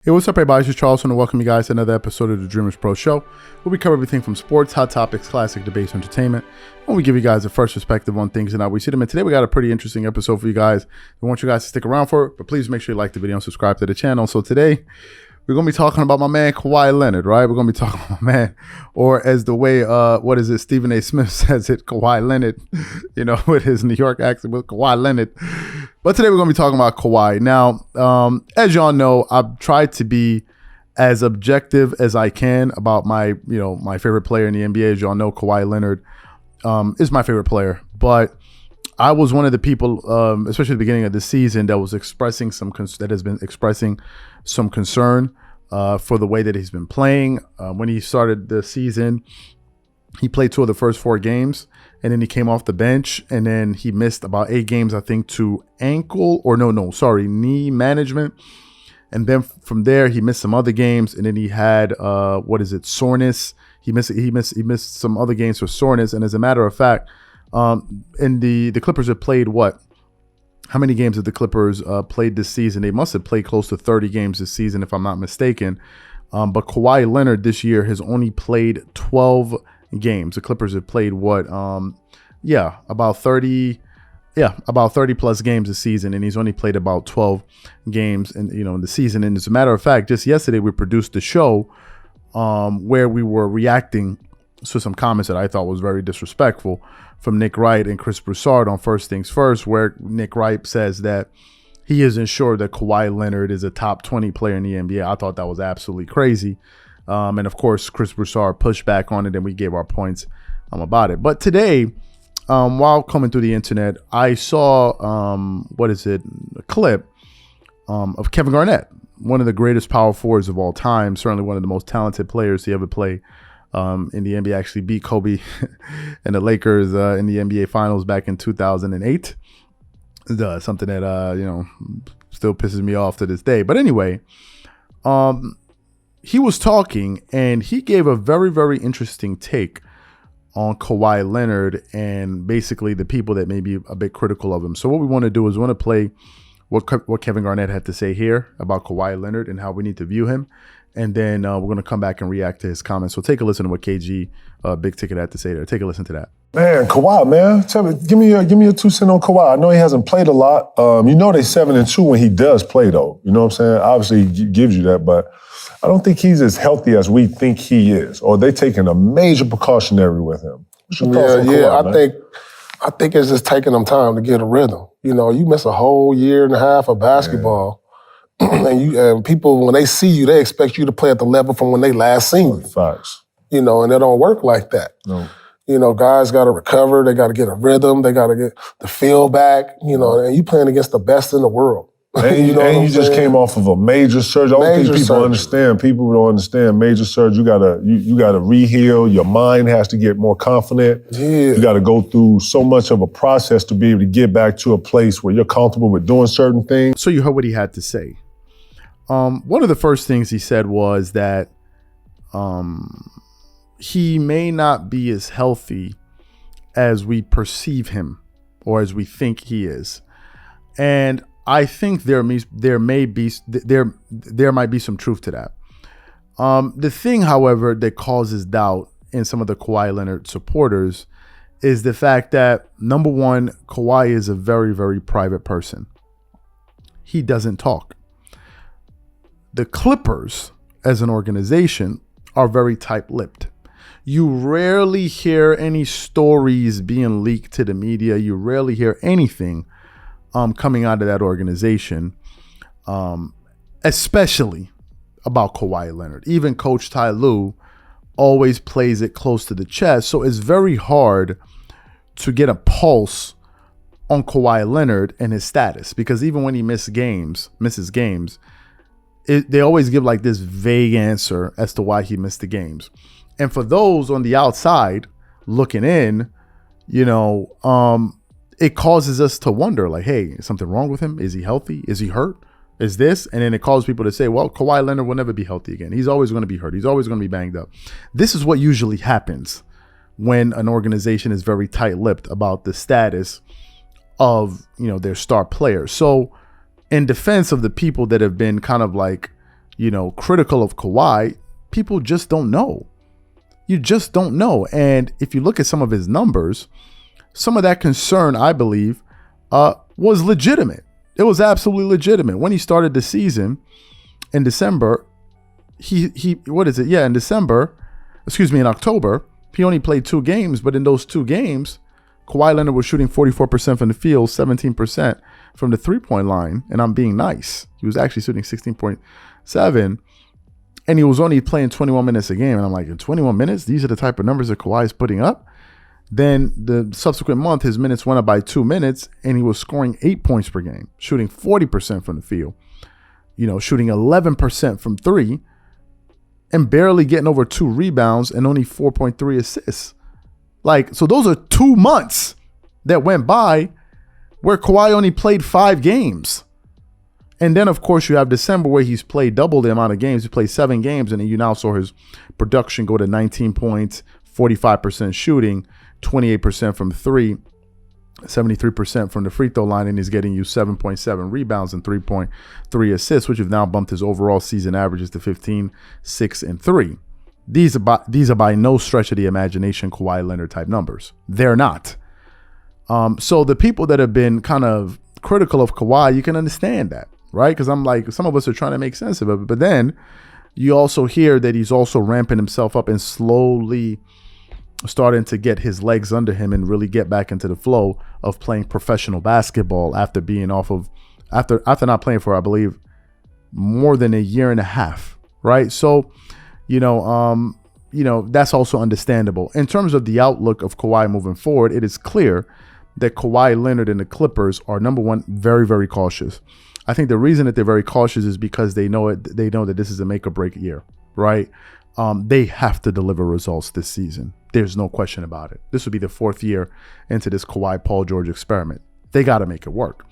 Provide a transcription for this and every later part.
Hey, what's up, everybody? This is Charleston, and welcome you guys to another episode of the Dreamerspro Show, where we cover everything from sports, hot topics, classic debates, entertainment, and we give you guys a first perspective on things and how we see them. And today we got a pretty interesting episode for you guys. We want you guys to stick around for it, but please make sure you like the video and subscribe to the channel. So today, we're going to be talking about my man, Kawhi Leonard, right? We're going to be talking about my man, or as the way, Stephen A. Smith says it, Kawhi Leonard, with his New York accent, with Kawhi Leonard. But today we're going to be talking about Kawhi. Now, as y'all know, I've tried to be as objective as I can about my favorite player in the NBA. As y'all know, Kawhi Leonard is my favorite player. But I was one of the people, especially at the beginning of the season, that was expressing some concern for the way that he's been playing. When he started the season, he played 2 of the first 4 games, and then he came off the bench, and then he missed about 8 games, I think, to knee management. And then from there, he missed some other games, and then he had soreness. He missed some other games for soreness. And as a matter of fact, and the Clippers have played how many games have the Clippers played this season? They must have played close to 30 games this season, if I'm not mistaken. But Kawhi Leonard this year has only played 12 games. The Clippers have played about 30 plus games this season, and he's only played about 12 games in the season. And as a matter of fact, just yesterday we produced the show where we were reacting to some comments that I thought was very disrespectful from Nick Wright and Chris Broussard on First Things First, where Nick Wright says that he isn't sure that Kawhi Leonard is a top 20 player in the NBA. I thought that was absolutely crazy. And of course, Chris Broussard pushed back on it, and we gave our points about it. But today, while coming through the internet, I saw a clip of Kevin Garnett, one of the greatest power forwards of all time, certainly one of the most talented players to ever play in the NBA. Actually beat Kobe and the Lakers in the NBA Finals back in 2008. Something that still pisses me off to this day. But anyway, he was talking, and he gave a very, very interesting take on Kawhi Leonard and basically the people that may be a bit critical of him. So what we want to do is we want to play what Kevin Garnett had to say here about Kawhi Leonard and how we need to view him. And then we're going to come back and react to his comments. So take a listen to what KG Big Ticket had to say there. Take a listen to that. Man, Kawhi, man, tell me, give me your 2 cents on Kawhi. I know he hasn't played a lot. They 7-2 when he does play, though. You know what I'm saying? Obviously, he gives you that, but I don't think he's as healthy as we think he is. Or they taking a major precautionary with him. Kawhi, I think it's just taking them time to get a rhythm. You miss a whole year and a half of basketball, and people, when they see you, they expect you to play at the level from when they last seen you. Facts. And it don't work like that. No. Guys got to recover. They got to get a rhythm. They got to get the feel back. And you playing against the best in the world. And you just came off of a major surgery. I don't think people understand. People don't understand major surgery. You gotta re-heal. Your mind has to get more confident. Yeah. You got to go through so much of a process to be able to get back to a place where you're comfortable with doing certain things. So you heard what he had to say. One of the first things he said was that he may not be as healthy as we perceive him or as we think he is. And I think there might be some truth to that. The thing, however, that causes doubt in some of the Kawhi Leonard supporters is the fact that, number one, Kawhi is a very, very private person. He doesn't talk. The Clippers, as an organization, are very tight-lipped. You rarely hear any stories being leaked to the media. You rarely hear anything coming out of that organization, especially about Kawhi Leonard. Even Coach Ty Lue always plays it close to the chest. So it's very hard to get a pulse on Kawhi Leonard and his status, because even when he misses games, they always give like this vague answer as to why he missed the games. And for those on the outside looking in, it causes us to wonder, like, hey, is something wrong with him? Is he healthy? Is he hurt? Is this? And then it causes people to say, well, Kawhi Leonard will never be healthy again. He's always going to be hurt. He's always going to be banged up. This is what usually happens when an organization is very tight-lipped about the status of, their star players. So in defense of the people that have been kind of like, critical of Kawhi, people just don't know. You just don't know. And if you look at some of his numbers, some of that concern, I believe, was legitimate. It was absolutely legitimate. When he started the season in December, in October, he only played 2 games, but in those 2 games, Kawhi Leonard was shooting 44% from the field, 17% from the 3-point line, and I'm being nice. He was actually shooting 16.7, and he was only playing 21 minutes a game. And I'm like, in 21 minutes, these are the type of numbers that Kawhi is putting up? Then the subsequent month, his minutes went up by 2 minutes, and he was scoring 8 points per game, shooting 40% from the field, shooting 11% from 3, and barely getting over 2 rebounds and only 4.3 assists. So those are 2 months that went by where Kawhi only played 5 games. And then, of course, you have December where he's played double the amount of games. He played 7 games, and then you now saw his production go to 19 points, 45% shooting, 28% from 3, 73% from the free throw line, and he's getting you 7.7 rebounds and 3.3 assists, which have now bumped his overall season averages to 15, 6, and 3. These are by no stretch of the imagination Kawhi Leonard type numbers. They're not. So the people that have been kind of critical of Kawhi, you can understand that, right? Because I'm like, some of us are trying to make sense of it. But then you also hear that he's also ramping himself up and slowly starting to get his legs under him and really get back into the flow of playing professional basketball after being after not playing for, I believe, more than a year and a half, right? So, that's also understandable. In terms of the outlook of Kawhi moving forward, it is clear that Kawhi Leonard and the Clippers are, number one, very, very cautious. I think the reason that they're very cautious is because they know that this is a make or break year, right? They have to deliver results this season. There's no question about it. This will be the 4th year into this Kawhi Paul George experiment. They got to make it work.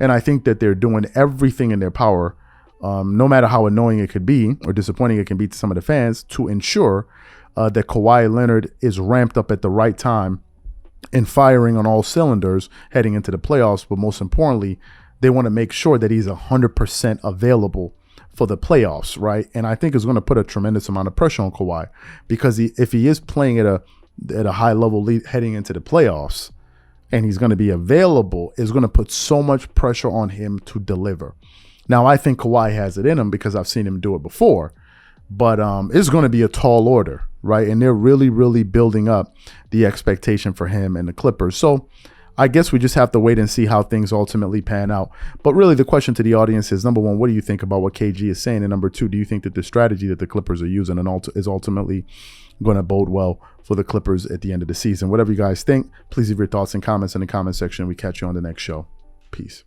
And I think that they're doing everything in their power, no matter how annoying it could be or disappointing it can be to some of the fans, to ensure that Kawhi Leonard is ramped up at the right time and firing on all cylinders heading into the playoffs. But most importantly, they want to make sure that he's 100% available for the playoffs, right? And I think it's going to put a tremendous amount of pressure on Kawhi, because if he is playing at a high level lead heading into the playoffs and he's going to be available, it's going to put so much pressure on him to deliver. Now, I think Kawhi has it in him because I've seen him do it before, but it's going to be a tall order, right? And they're really, really building up the expectation for him and the Clippers. So I guess we just have to wait and see how things ultimately pan out. But really, the question to the audience is, number one, what do you think about what KG is saying? And number two, do you think that the strategy that the Clippers are using is ultimately going to bode well for the Clippers at the end of the season? Whatever you guys think, please leave your thoughts and comments in the comment section. We catch you on the next show. Peace.